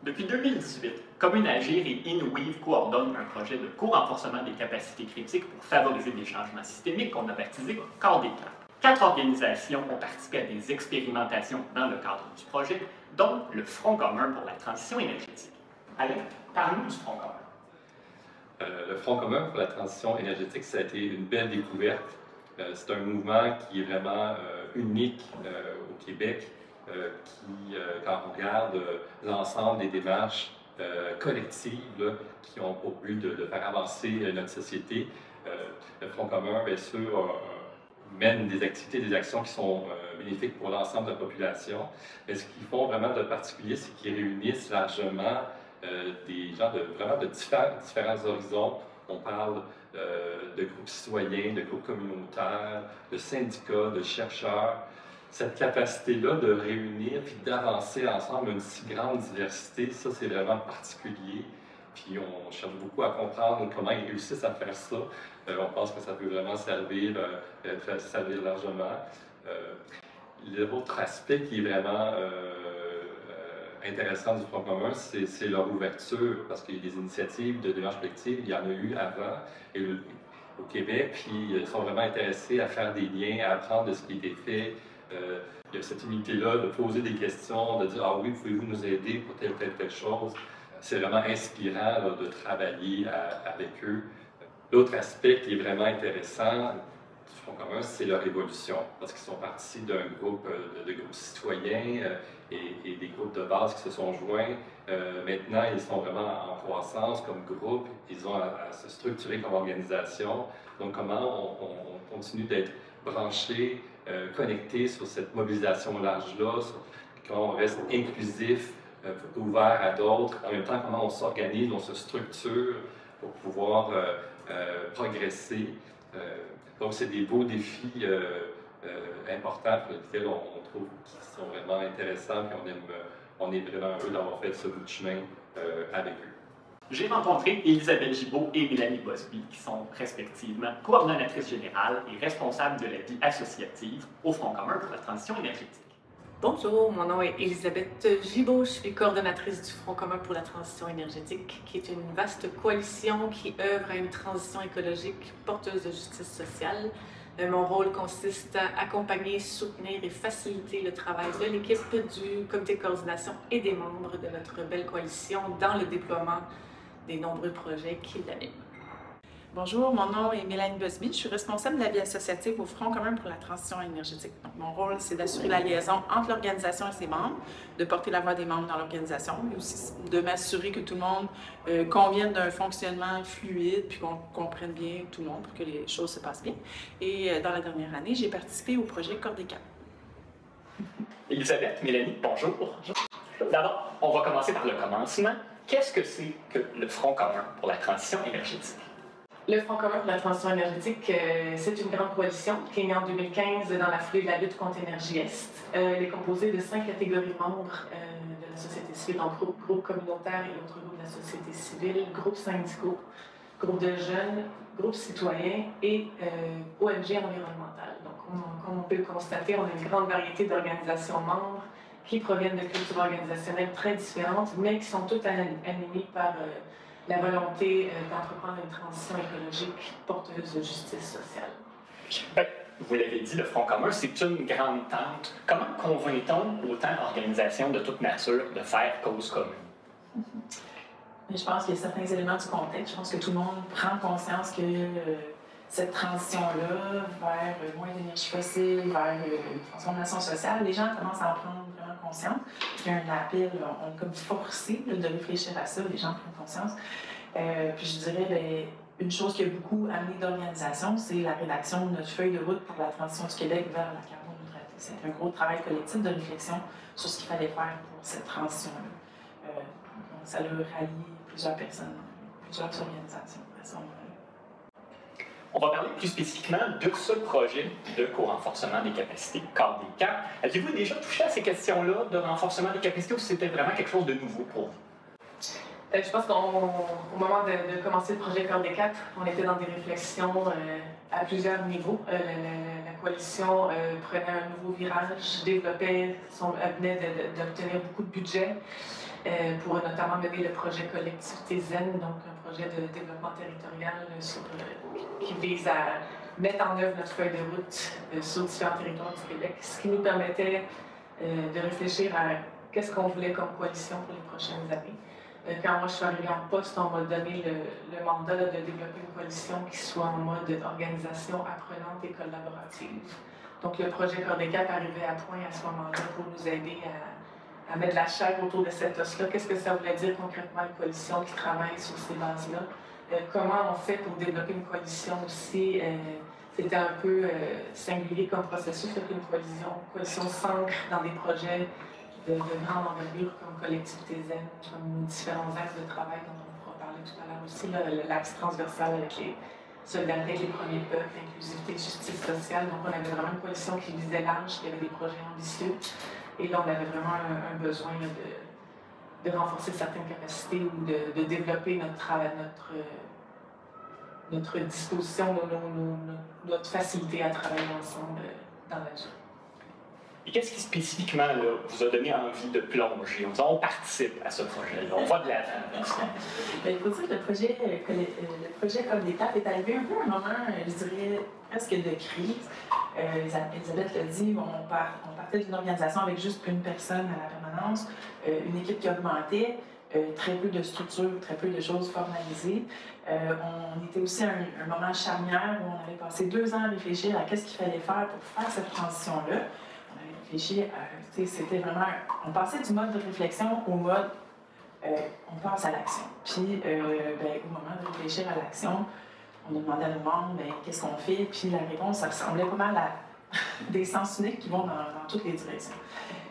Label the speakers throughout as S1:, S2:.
S1: Depuis 2018, Commune Agir et InWeave coordonnent un projet de co-renforcement des capacités critiques pour favoriser des changements systémiques qu'on a baptisé Corps des Cas. 4 organisations ont participé à des expérimentations dans le cadre du projet, dont le Front commun pour la transition énergétique. Alain, parle-nous du Front commun.
S2: Le Front commun pour la transition énergétique, ça a été une belle découverte. C'est un mouvement qui est vraiment unique au Québec, qui, quand on regarde l'ensemble des démarches collectives là, qui ont pour but de faire avancer notre société, le Front commun, bien sûr, mène des activités, des actions qui sont bénéfiques pour l'ensemble de la population. Mais ce qu'ils font vraiment de particulier, c'est qu'ils réunissent largement des gens vraiment de différents horizons. On parle de groupes citoyens, de groupes communautaires, de syndicats, de chercheurs. Cette capacité-là de réunir puis d'avancer ensemble une si grande diversité, ça c'est vraiment particulier. Puis on cherche beaucoup à comprendre comment ils réussissent à faire ça. On pense que ça peut vraiment servir largement. L'autre aspect qui est vraiment intéressant du Front commun, c'est leur ouverture, parce qu'il y a des initiatives de démarche collective, il y en a eu avant au Québec, puis ils sont vraiment intéressés à faire des liens, à apprendre de ce qui a été fait. Il y a cette humilité-là de poser des questions, de dire « Ah oui, pouvez-vous nous aider pour telle chose? » C'est vraiment inspirant là, de travailler avec eux. L'autre aspect qui est vraiment intéressant du Front commun, c'est leur évolution, parce qu'ils sont partis d'un groupe de groupes citoyens et des groupes de base qui se sont joints. Maintenant, ils sont vraiment en croissance comme groupe, ils ont à se structurer comme organisation. Donc, comment on continue d'être branchés, connectés sur cette mobilisation large-là, comment on reste inclusif, ouvert à d'autres, en même temps, comment on s'organise, on se structure pour pouvoir progresser. Donc, c'est des beaux défis importants pour lesquels on trouve qu'ils sont vraiment intéressants et on est vraiment heureux d'avoir fait ce bout de chemin avec eux.
S1: J'ai rencontré Elisabeth Gibault et Mélanie Bosby, qui sont respectivement coordonnatrices générales et responsables de la vie associative au Front commun pour la transition énergétique.
S3: Bonjour, mon nom est Elisabeth Gibault, je suis coordonnatrice du Front commun pour la transition énergétique, qui est une vaste coalition qui œuvre à une transition écologique porteuse de justice sociale. Mon rôle consiste à accompagner, soutenir et faciliter le travail de l'équipe du comité de coordination et des membres de notre belle coalition dans le déploiement des nombreux projets qui l'animent.
S4: Bonjour, mon nom est Mélanie Bosby, je suis responsable de la vie associative au Front commun pour la transition énergétique. Donc, mon rôle, c'est d'assurer la liaison entre l'organisation et ses membres, de porter la voix des membres dans l'organisation, mais aussi de m'assurer que tout le monde convienne d'un fonctionnement fluide, puis qu'on comprenne bien tout le monde pour que les choses se passent bien. Et dans la dernière année, j'ai participé au projet Corps des Cas.
S1: Elisabeth, Mélanie, bonjour. D'abord, on va commencer par le commencement. Qu'est-ce que c'est que le Front commun pour la transition énergétique?
S3: Le Front commun pour la transition énergétique, c'est une grande coalition qui est née en 2015 dans la foulée de la lutte contre Énergie Est. Elle est composée de 5 catégories membres de la société civile, donc groupes communautaires et autres groupes de la société civile, groupes syndicaux, groupes de jeunes, groupes citoyens et ONG environnementales. Donc, comme on peut le constater, on a une grande variété d'organisations membres qui proviennent de cultures organisationnelles très différentes, mais qui sont toutes animées par la volonté d'entreprendre une transition écologique porteuse de justice sociale.
S1: Bien, vous l'avez dit, le Front commun, c'est une grande tente. Comment convainc-on autant d'organisations de toute nature de faire cause commune?
S4: Je pense qu'il y a certains éléments du contexte. Je pense que tout le monde prend conscience que cette transition-là vers moins d'énergie fossile, vers une transformation sociale, les gens commencent à en prendre vraiment conscience. Il y a un appel, on est comme forcé de réfléchir à ça, les gens prennent conscience. Puis je dirais, bien, une chose qui a beaucoup amené d'organisation, c'est la rédaction de notre feuille de route pour la transition du Québec vers la carboneutralité. C'est un gros travail collectif de réflexion sur ce qu'il fallait faire pour cette transition-là. Donc ça a rallié plusieurs personnes, plusieurs organisations à ce moment-là.
S1: On va parler plus spécifiquement de ce projet de co-renforcement des capacités Corps des Cas. Avez-vous déjà touché à ces questions-là de renforcement des capacités ou c'était vraiment quelque chose de nouveau pour vous?
S3: Je pense qu'au moment de commencer le projet Corps des Quatre, on était dans des réflexions à plusieurs niveaux. La coalition prenait un nouveau virage, venait d'obtenir beaucoup de budget pour notamment mener le projet Collectivité Zen, donc un projet de développement territorial qui vise à mettre en œuvre notre feuille de route sur différents territoires du Québec, ce qui nous permettait de réfléchir à qu'est-ce qu'on voulait comme coalition pour les prochaines années. Quand moi je suis arrivée en poste, on m'a donné le mandat de développer une coalition qui soit en mode organisation apprenante et collaborative. Donc le projet Corps des Quatre arrivait à point à ce moment-là pour nous aider à mettre la chair autour de cet os-là. Qu'est-ce que ça voulait dire concrètement une coalition qui travaille sur ces bases-là? Comment on fait pour développer une coalition aussi? C'était un peu singulier comme processus, qu'une coalition s'ancre dans des projets de grande envergure comme Collectivité Zen, comme différents axes de travail dont on pourra parler tout à l'heure aussi, l'axe transversal avec les solidarités avec les premiers peuples, inclusivité, justice sociale. Donc on avait vraiment une coalition qui visait large, qui avait des projets ambitieux. Et là, on avait vraiment un besoin de renforcer certaines capacités ou de développer notre travail, notre disposition, notre facilité à travailler ensemble dans la durée.
S1: Et qu'est-ce qui spécifiquement là, vous a donné envie de plonger? On participe à ce projet-là, on va de l'avant.
S4: Il faut dire que le projet Comme d'étape est arrivé un peu à un moment, je dirais, presque de crise. Elisabeth l'a dit, on partait d'une organisation avec juste une personne à la permanence, une équipe qui augmentait, très peu de structures, très peu de choses formalisées. On était aussi à un moment charnière où on avait passé 2 ans à réfléchir à qu'est-ce qu'il fallait faire pour faire cette transition-là. On avait réfléchi à, c'était vraiment, on passait du mode de réflexion au mode, on passe à l'action. Puis, au moment de réfléchir à l'action, on a demandé à nos membres, qu'est-ce qu'on fait? Puis la réponse, ça ressemblait pas mal à des sens uniques qui vont dans toutes les directions.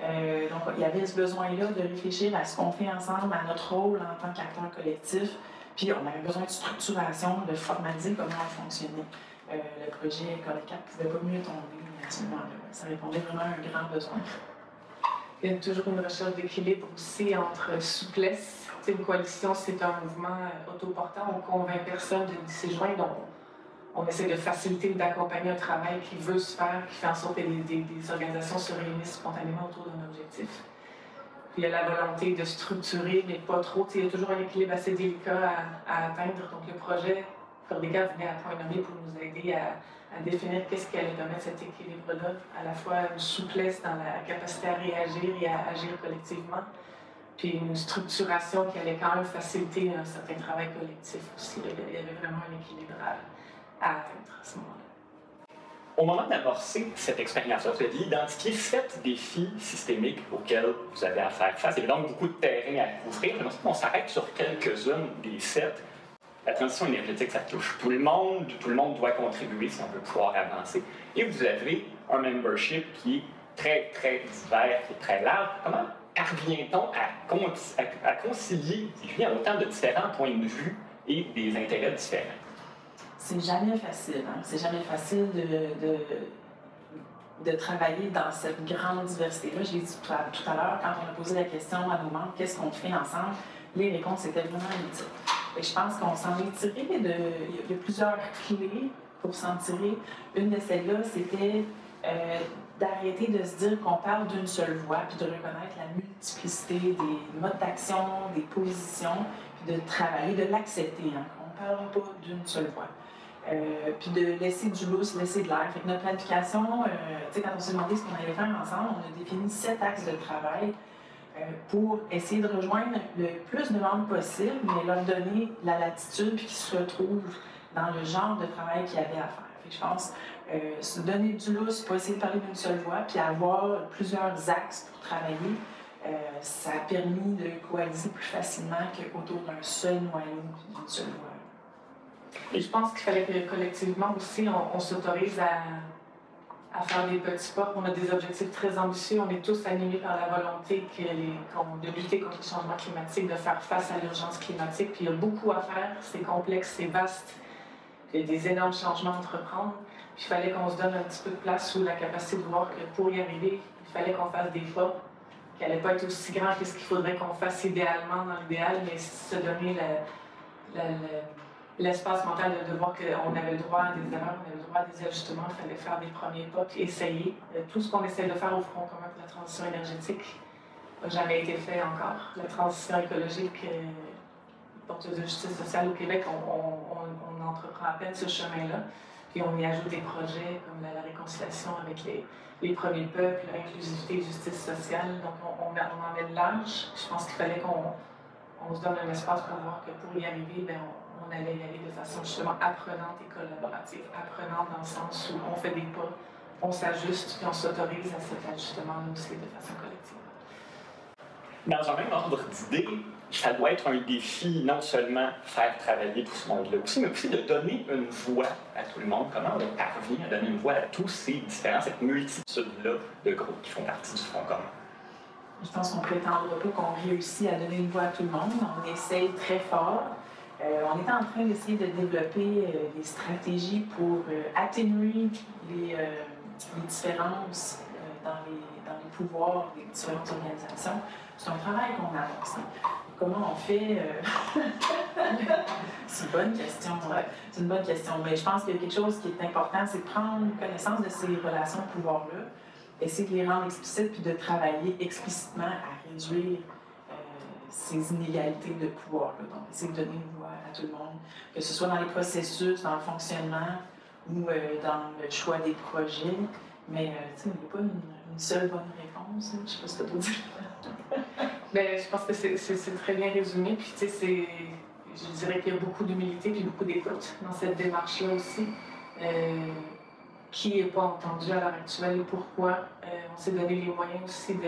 S4: Donc, il y avait ce besoin-là de réfléchir à ce qu'on fait ensemble, à notre rôle en tant qu'acteur collectif. Puis, on avait besoin de structuration, de formaliser comment on fonctionnait. Le projet Corps4 ne pouvait pas mieux tomber à ce moment-là. Ça répondait vraiment à un grand besoin.
S3: Il y a toujours une recherche d'équilibre aussi entre souplesse. Une coalition, c'est un mouvement autoportant. On convainc personne de s'y joindre. On essaie de faciliter ou d'accompagner un travail qui veut se faire, qui fait en sorte que des organisations se réunissent spontanément autour d'un objectif. Puis il y a la volonté de structurer, mais pas trop. Il y a toujours un équilibre assez délicat à atteindre. Donc le projet Corps des Quatre venait à point nommé pour nous aider à définir qu'est-ce qui allait permettre cet équilibre-là, à la fois une souplesse dans la capacité à réagir et à agir collectivement, puis une structuration qui allait quand même faciliter un certain travail collectif aussi. Il y avait vraiment un équilibre à atteindre à ce moment-là.
S1: Au moment d'amorcer cette expérience-là, vous avez identifié 7 défis systémiques auxquels vous avez à faire face. Il y a donc beaucoup de terrain à couvrir. J'aimerais qu'on s'arrête sur quelques-unes des 7. La transition énergétique, ça touche tout le monde doit contribuer si on veut pouvoir avancer. Et vous avez un membership qui est très, très divers, qui est très large. Comment parvient-on à concilier autant de différents points de vue et des intérêts différents?
S4: C'est jamais facile. Hein? C'est jamais facile de travailler dans cette grande diversité-là. Je l'ai dit tout à l'heure, quand on a posé la question à nos membres, qu'est-ce qu'on fait ensemble, les réponses étaient vraiment multiples. Et je pense qu'on s'en est tiré il y a plusieurs clés pour s'en tirer. Une de celles-là, c'était d'arrêter de se dire qu'on parle d'une seule voix, puis de reconnaître la multiplicité des modes d'action, des positions, puis de travailler, de l'accepter, hein, qu'on ne parlera pas d'une seule voix. Puis de laisser du lousse, laisser de l'air. Fait que notre planification, quand on s'est demandé ce qu'on allait faire ensemble, on a défini 7 axes de travail pour essayer de rejoindre le plus de membres possible, mais leur donner la latitude puis qu'ils se retrouvent dans le genre de travail qu'il y avait à faire. Fait que je pense se donner du lousse, pas essayer de parler d'une seule voix, puis avoir plusieurs axes pour travailler, ça a permis de coaliser plus facilement qu'autour d'un seul noyau d'une seule voix.
S3: Et je pense qu'il fallait que collectivement aussi, on s'autorise à faire des petits pas. On a des objectifs très ambitieux. On est tous animés par la volonté de lutter contre le changement climatique, de faire face à l'urgence climatique. Puis il y a beaucoup à faire. C'est complexe, c'est vaste. Il y a des énormes changements à entreprendre. Puis il fallait qu'on se donne un petit peu de place ou la capacité de voir que pour y arriver, il fallait qu'on fasse des pas qui n'allait pas être aussi grand que ce qu'il faudrait qu'on fasse idéalement dans l'idéal, mais se donner l'espace mental de voir qu'on avait le droit à des erreurs, on avait le droit à des ajustements, il fallait faire des premiers pas, puis essayer. Tout ce qu'on essaie de faire au Front commun pour la transition énergétique n'a jamais été fait encore. La transition écologique, porte de justice sociale au Québec, on entreprend à peine ce chemin-là. Puis on y ajoute des projets comme la réconciliation avec les premiers peuples, l'inclusivité et justice sociale. Donc on emmène large. Je pense qu'il fallait qu'on se donne un espace pour voir que pour y arriver, bien, on allait y aller de façon justement apprenante et collaborative. Apprenante dans le sens où on fait des pas, on s'ajuste, puis on s'autorise à cet ajustement-là aussi de façon collective.
S1: Dans un même ordre d'idée, ça doit être un défi non seulement faire travailler tout ce monde-là aussi, mais aussi de donner une voix à tout le monde. Comment on parvient à donner une voix à tous ces différents, cette multitude-là de groupes qui font partie du Front commun?
S4: Je pense qu'on prétend pas qu'on réussit à donner une voix à tout le monde. On essaye très fort. On est en train d'essayer de développer des stratégies pour atténuer les différences dans les pouvoirs des différentes organisations. C'est un travail qu'on avance. Comment on fait? C'est une bonne question. C'est une bonne question. Mais je pense qu'il y a quelque chose qui est important, c'est de prendre connaissance de ces relations de pouvoir-là, essayer de les rendre explicites, puis de travailler explicitement à réduire ces inégalités de pouvoir-là. Donc, essayer de donner une voix à tout le monde, que ce soit dans les processus, dans le fonctionnement ou dans le choix des projets. Mais il n'y a pas une seule bonne réponse. Je ne sais pas ce que tu veux dire.
S3: Bien, je pense que c'est très bien résumé. Puis, tu sais, je dirais qu'il y a beaucoup d'humilité puis beaucoup d'écoute dans cette démarche-là aussi, qui n'est pas entendue à l'heure actuelle et pourquoi. On s'est donné les moyens aussi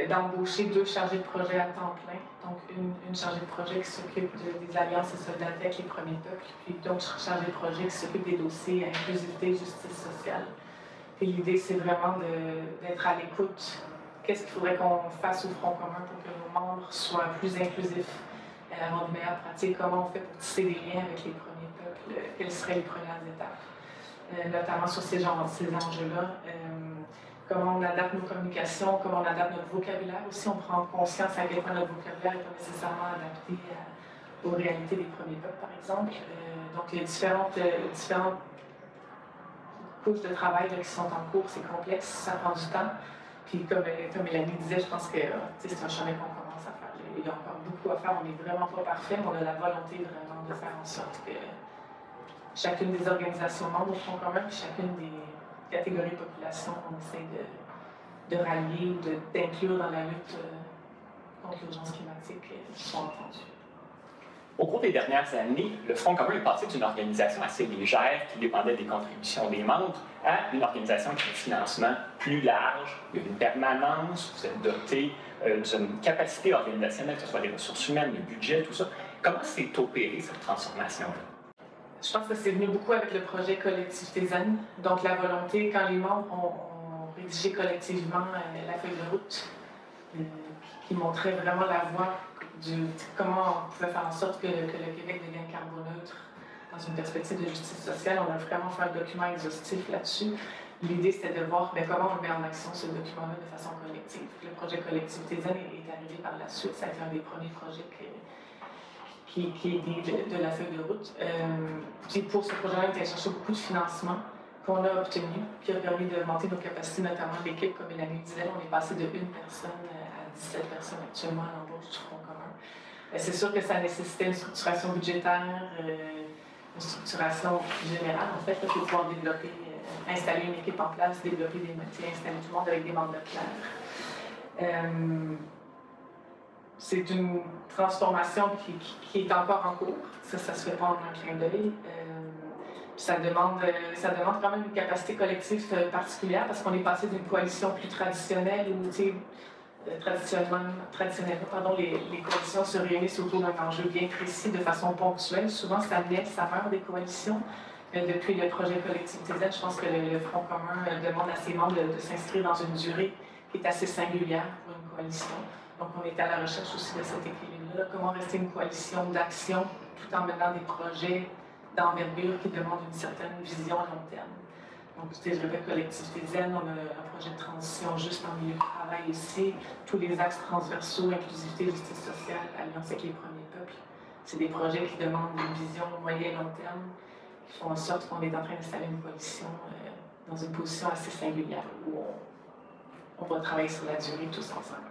S3: d'embaucher 2 chargés de projet à temps plein. Donc, une chargée de projet qui s'occupe des alliances et soldats avec les premiers peuples, puis d'autres chargés de projet qui s'occupent des dossiers inclusivité et justice sociale. Et l'idée, c'est vraiment d'être à l'écoute. Qu'est-ce qu'il faudrait qu'on fasse au Front commun pour que nos membres soient plus inclusifs, avoir de meilleures pratiques? Comment on fait pour tisser des liens avec les premiers peuples? Quelles seraient les premières étapes? Notamment sur ces enjeux-là. Comment on adapte nos communications, comment on adapte notre vocabulaire aussi. On prend conscience à quel point notre vocabulaire n'est pas nécessairement adapté aux réalités des premiers peuples, par exemple. Donc, il y a différentes couches de travail là, qui sont en cours. C'est complexe, ça prend du temps. Puis comme Mélanie disait, je pense que c'est un chemin qu'on commence à faire. Il y a encore beaucoup à faire. On n'est vraiment pas parfait, mais on a la volonté vraiment de faire en sorte que chacune des organisations membres au Front commun, puis chacune des catégories de population, on essaie de rallier, d'inclure dans la lutte contre l'urgence climatique, soit entendues.
S1: Au cours des dernières années, le Front commun est passé d'une organisation assez légère qui dépendait des contributions des membres à une organisation qui a un financement plus large, il y a une permanence, vous êtes doté d'une capacité organisationnelle, que ce soit des ressources humaines, le budget, tout ça. Comment s'est opérée cette transformation-là?
S3: Je pense que c'est venu beaucoup avec le projet Collectivité Zen. Donc la volonté, quand les membres ont rédigé collectivement la feuille de route, qui montrait vraiment la voie comment on pouvait faire en sorte que le Québec devienne carboneutre dans une perspective de justice sociale. On a vraiment fait un document exhaustif là-dessus. L'idée, c'était de voir comment on met en action ce document-là de façon collective. Le projet Collectivité Zen est arrivé par la suite. Ça a été un des premiers projets qui est né de la feuille de route. Puis pour ce projet-là, on a été chercher beaucoup de financement qu'on a obtenu, qui a permis d'augmenter nos capacités, notamment l'équipe, comme Mélanie disait. On est passé de 1 personne à 17 personnes actuellement à l'embauche du Front commun. C'est sûr que ça nécessitait une structuration budgétaire, une structuration générale, en fait, pour pouvoir développer, installer une équipe en place, développer des métiers, installer tout le monde avec des mandats clairs. C'est une transformation qui est encore en cours. Ça se fait pas en un clin d'œil. Ça demande quand même une capacité collective particulière parce qu'on est passé d'une coalition plus traditionnelle où, traditionnellement, les coalitions se réunissent autour d'un enjeu bien précis de façon ponctuelle. Souvent, ça naît, ça meurt des coalitions. Depuis le projet Collectivité Z, je pense que le Front commun demande à ses membres de s'inscrire dans une durée qui est assez singulière pour une coalition. Donc, on est à la recherche aussi de cet équilibre-là. Comment rester une coalition d'action tout en menant des projets d'envergure qui demandent une certaine vision à long terme. Donc, je répète, collectivité zen, on a un projet de transition juste en milieu de travail ici, tous les axes transversaux, inclusivité, justice sociale, alliance avec les premiers peuples. C'est des projets qui demandent une vision moyen et long terme, qui font en sorte qu'on est en train d'installer une coalition dans une position assez singulière où on va travailler sur la durée tous ensemble.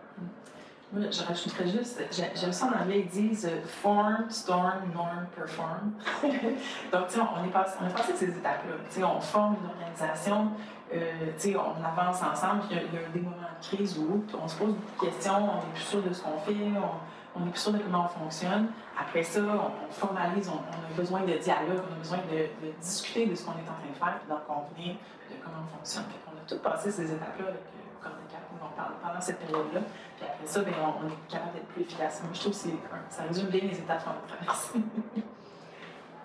S4: Moi, je rajouterais juste, j'aime ça en anglais, ils disent form, storm, norm, perform. Donc, on est passé de ces étapes-là. On forme une organisation, on avance ensemble, puis il y a des moments de crise où on se pose beaucoup de questions, on n'est plus sûr de ce qu'on fait, on n'est plus sûr de comment on fonctionne. Après ça, on formalise, on a besoin de dialogue, on a besoin de discuter de ce qu'on est en train de faire, puis d'en convenir de comment on fonctionne. Fait qu'on a tout passé ces étapes-là avec pendant cette période-là. Puis après ça, on est capable d'être plus efficace. Moi, je trouve que ça résume bien les étapes qu'on a traversées.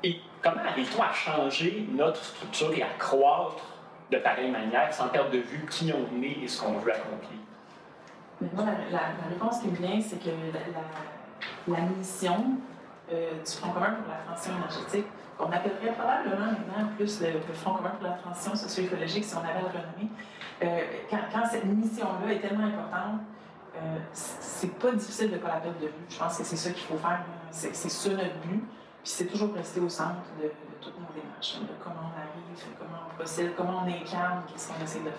S1: Et comment arrive-t-on à changer notre structure et à croître de pareille manière sans perdre de vue qui on est et ce qu'on veut accomplir?
S4: Mais moi, la réponse qui me vient, c'est que la mission du Front commun pour la transition énergétique, qu'on appellerait probablement maintenant plus le Front commun pour la transition socio-écologique si on avait le renommé, quand cette mission-là est tellement importante, c'est pas difficile de ne pas la perdre de vue. Je pense que c'est ça qu'il faut faire. C'est ça notre but. Puis c'est toujours rester au centre de toutes nos démarches, de comment on arrive, comment on procède, comment on incarne, qu'est-ce qu'on essaie de faire.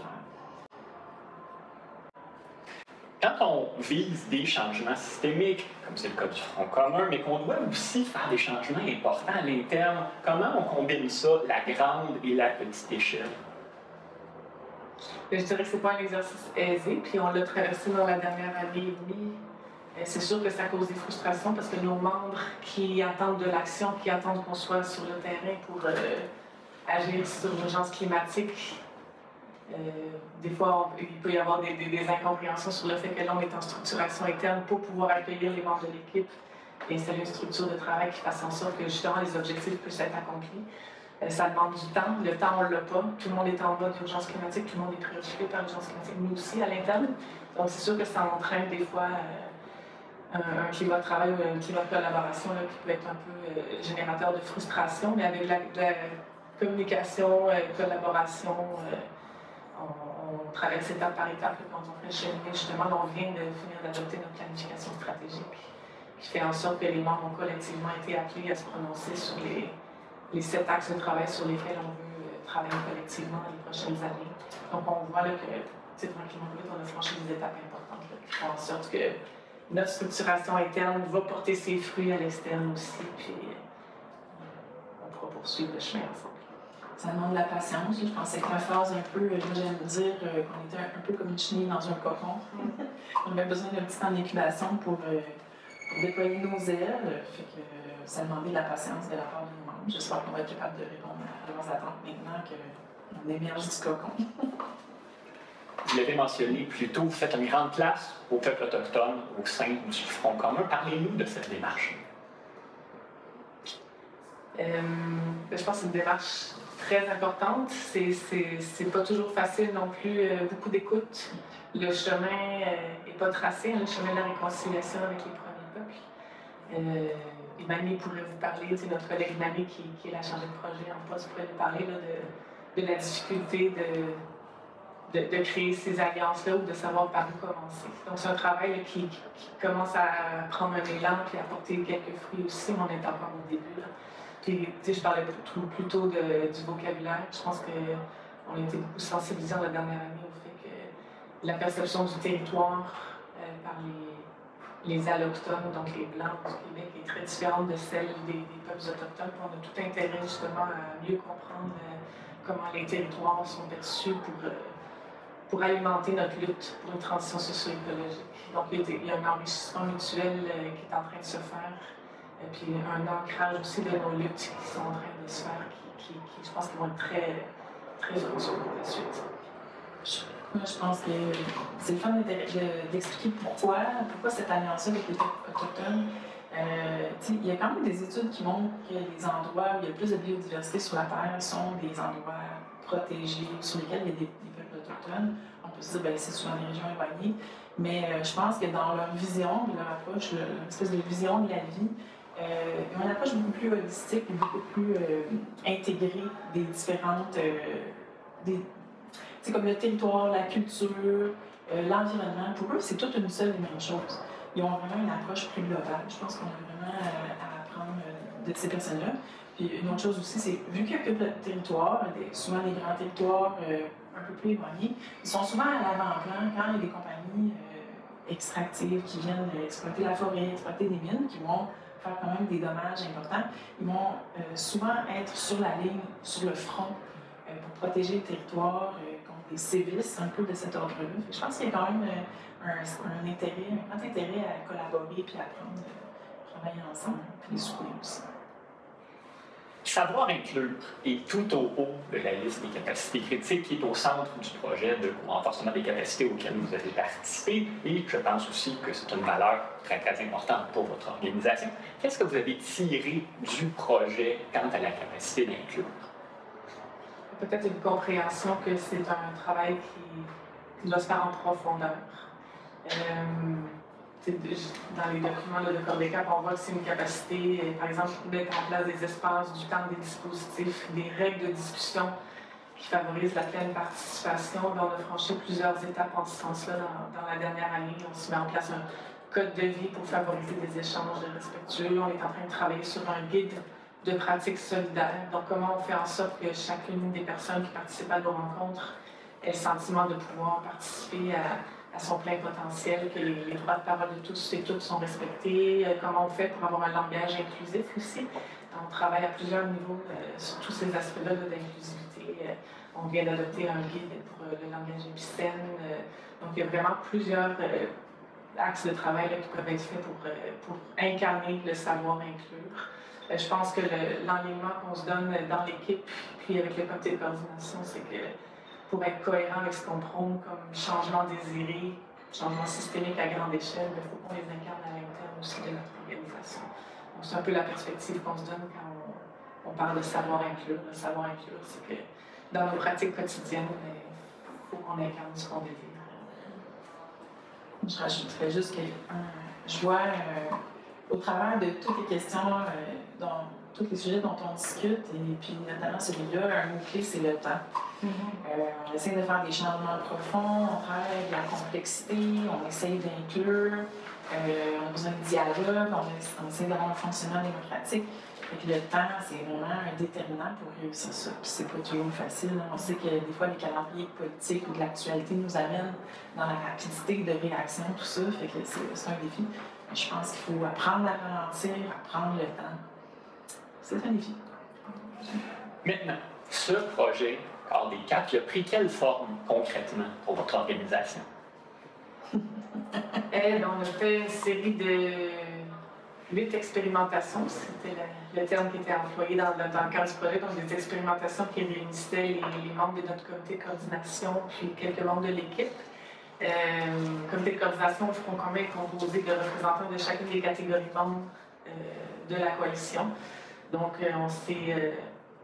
S1: Quand on vise des changements systémiques, comme c'est le cas du Front commun, mais qu'on doit aussi faire des changements importants à l'interne, comment on combine ça, la grande et la petite échelle?
S3: Je dirais que ce n'est pas un exercice aisé, puis on l'a traversé dans la dernière année et demie. C'est sûr que ça cause des frustrations parce que nos membres qui attendent de l'action, qui attendent qu'on soit sur le terrain pour agir sur l'urgence climatique, des fois, il peut y avoir des incompréhensions sur le fait que l'on est en structuration interne pour pouvoir accueillir les membres de l'équipe et installer une structure de travail qui fasse en sorte que justement les objectifs puissent être accomplis. Ça demande du temps. Le temps, on ne l'a pas. Tout le monde est en mode d'urgence climatique. Tout le monde est préoccupé par l'urgence climatique. Nous aussi, à l'interne. Donc, c'est sûr que ça entraîne des fois un climat de travail ou un climat de collaboration là, qui peut être un peu générateur de frustration. Mais avec la communication, collaboration, on traverse étape par étape. Quand on fait cheminer, justement, on vient de finir d'adopter notre planification stratégique qui fait en sorte que les membres ont collectivement été appelés à se prononcer sur les 7 axes de travail sur lesquels on veut travailler collectivement dans les prochaines années. Donc, on voit là, que, tranquillement, on a franchi des étapes importantes là, qui font en sorte que notre structuration interne va porter ses fruits à l'externe aussi, puis on pourra poursuivre le chemin ensemble.
S4: Ça demande de la patience. Je pense que c'est une phase un peu, moi j'aime dire qu'on était un peu comme une chenille dans un cocon. On avait besoin d'un petit temps d'incubation pour déployer nos ailes. Fait que ça demandait de la patience de la part de nous membres. J'espère qu'on va être capable de répondre à leurs attentes maintenant qu'on émerge du cocon.
S1: Vous l'avez mentionné plus tôt, vous faites une grande place aux peuples autochtones au sein du Front commun. Parlez-nous de cette démarche.
S3: Je pense que c'est une démarche très importante. C'est pas toujours facile non plus, beaucoup d'écoute. Le chemin n'est pas tracé, le chemin de la réconciliation avec les premiers peuples. Imani pourrait vous parler, notre collègue Imani qui est la chargée de projet en poste, pourrait nous parler là, de la difficulté de créer ces alliances-là ou de savoir par où commencer. Donc c'est un travail là, qui commence à prendre un élan et à porter quelques fruits aussi, mais on est encore au début. Là. Puis, je parlais plutôt du vocabulaire. Je pense qu'on a été beaucoup sensibilisés dans la dernière année au fait que la perception du territoire par les allochtones, donc les Blancs du Québec, est très différente de celle des peuples autochtones. On a tout intérêt justement à mieux comprendre comment les territoires sont perçus pour alimenter notre lutte pour une transition socio-écologique. Donc, il y a un enrichissement mutuel qui est en train de se faire. Et puis un ancrage aussi de nos luttes qui sont en train de se faire, qui je pense qu'ils vont être très, très fructueux pour la suite.
S4: Moi, je pense que c'est le fun d'expliquer pourquoi cette alliance-là avec les peuples autochtones. Il y a quand même des études qui montrent que les endroits où il y a plus de biodiversité sur la Terre sont des endroits protégés, sur lesquels il y a des peuples autochtones. On peut se dire que c'est souvent des régions éloignées, mais je pense que dans leur vision, leur approche, une espèce de vision de la vie, ils ont une approche beaucoup plus holistique et beaucoup plus intégrée des différentes c'est comme le territoire, la culture, l'environnement. Pour eux, c'est toute une seule et même chose. Ils ont vraiment une approche plus globale. Je pense qu'on a vraiment à apprendre de ces personnes-là. Puis une autre chose aussi, c'est vu qu'ils occupent le territoire, souvent des grands territoires un peu plus éloignés, ils sont souvent à l'avant-plan quand il y a des compagnies extractives qui viennent exploiter la forêt, exploiter des mines, qui vont faire quand même des dommages importants. Ils vont souvent être sur la ligne, sur le front, pour protéger le territoire contre des sévices un peu de cet ordre-là. Je pense qu'il y a quand même un grand intérêt à collaborer puis à apprendre, travailler ensemble, puis les soutenir aussi.
S1: Savoir inclure est tout au haut de la liste des capacités critiques qui est au centre du projet de renforcement des capacités auxquelles vous avez participé et je pense aussi que c'est une valeur très, très importante pour votre organisation. Qu'est-ce que vous avez tiré du projet quant à la capacité d'inclure?
S3: Peut-être une compréhension que c'est un travail qui doit se faire en profondeur. Dans les documents de Cordécap, on voit que c'est une capacité, par exemple, mettre en place des espaces, du temps, des dispositifs, des règles de discussion qui favorisent la pleine participation. On a franchi plusieurs étapes en ce sens-là dans la dernière année. On se met en place un code de vie pour favoriser des échanges respectueux. On est en train de travailler sur un guide de pratiques solidaires. Donc, comment on fait en sorte que chacune des personnes qui participent à nos rencontres ait le sentiment de pouvoir participer à son plein potentiel, que les droits de parole de tous et toutes sont respectés, comment on fait pour avoir un langage inclusif aussi. On travaille à plusieurs niveaux sur tous ces aspects-là d'inclusivité. On vient d'adopter un guide pour le langage épicène. Donc, il y a vraiment plusieurs axes de travail qui peuvent être faits pour incarner le savoir inclure. Je pense que l'enlignement qu'on se donne dans l'équipe, puis avec le comité de coordination, c'est que pour être cohérent avec ce qu'on prône comme changement désiré, changement systémique à grande échelle, il faut qu'on les incarne à l'interne aussi de notre organisation. Donc, c'est un peu la perspective qu'on se donne quand on parle de savoir inclure. Le savoir inclure, c'est que dans nos pratiques quotidiennes, il faut qu'on incarne ce qu'on désire.
S4: Je rajouterais juste que je vois au travers de toutes les questions, dans tous les sujets dont on discute, et puis notamment celui-là, un mot-clé, c'est le temps. On essaie de faire des changements profonds, on travaille avec la complexité, on essaie d'inclure, on a besoin de dialogue, on essaie d'avoir un fonctionnement démocratique. Et le temps, c'est vraiment un déterminant pour réussir ça. Puis c'est pas toujours facile. On sait que des fois, les calendriers politiques ou de l'actualité nous amènent dans la rapidité de réaction, tout ça. Fait que c'est un défi. Mais je pense qu'il faut apprendre à ralentir, apprendre le temps. C'est un défi.
S1: Maintenant, ce projet, Cordécap, il a pris quelle forme concrètement pour votre organisation?
S3: On a fait une série de 8 expérimentations, c'était le terme qui était employé dans le cadre du projet, donc des expérimentations qui réunissaient les membres de notre comité de coordination puis quelques membres de l'équipe. Le comité de coordination au Front commun est composé de représentants de chacune des catégories membres de la coalition. Donc, on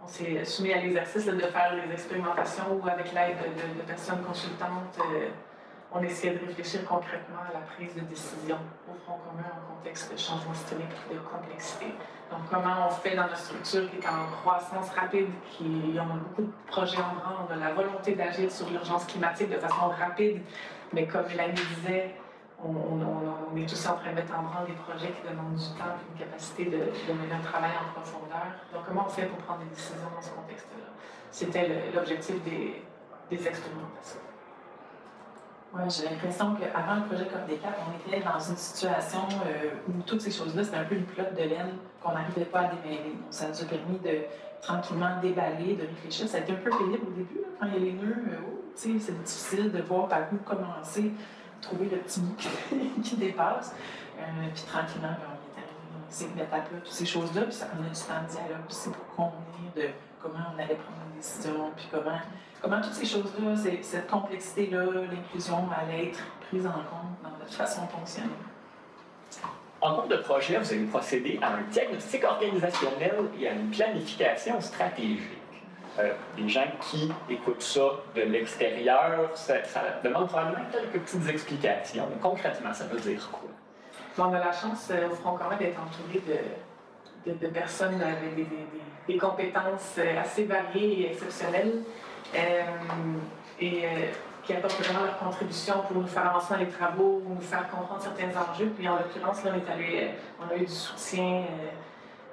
S3: s'est soumis à l'exercice de faire des expérimentations où, avec l'aide de personnes consultantes, on essayait de réfléchir concrètement à la prise de décision au Front commun en contexte de changement systémique et de complexité. Donc, comment on fait dans notre structure qui est en croissance rapide, on a beaucoup de projets en branle, on a la volonté d'agir sur l'urgence climatique de façon rapide, mais comme Mélanie disait, on est tous en train de mettre en branle des projets qui demandent du temps et une capacité de mener un travail en profondeur. Donc, comment on fait pour prendre des décisions dans ce contexte-là? C'était l'objectif des expérimentations.
S4: Oui, j'ai l'impression qu'avant le projet Cordécap, on était dans une situation où toutes ces choses-là, c'était un peu une pelote de laine qu'on n'arrivait pas à démêler. Donc, ça nous a permis de tranquillement déballer, de réfléchir. Ça a été un peu pénible au début, là, quand il y a les nœuds. C'est difficile de voir par où commencer, trouver le petit bout qui dépasse. Puis tranquillement, on est arrivé dans ces étapes-là, toutes ces choses-là. Puis ça prenait du temps de dialogue aussi pour convenir de comment on allait prendre une décision, puis comment toutes ces choses-là, cette complexité-là, l'inclusion allait être prise en compte dans notre façon de fonctionner.
S1: En cours de projet, vous allez procéder à un diagnostic organisationnel et à une planification stratégique. Les gens qui écoutent ça de l'extérieur, ça demande probablement quelques petites explications. Mais concrètement, ça veut dire quoi?
S3: On a la chance au Front commun d'être entouré de personnes avec des compétences assez variées et exceptionnelles. qui apportent vraiment leur contribution pour nous faire avancer dans les travaux, nous faire comprendre certains enjeux. Puis en l'occurrence, là, on a eu du soutien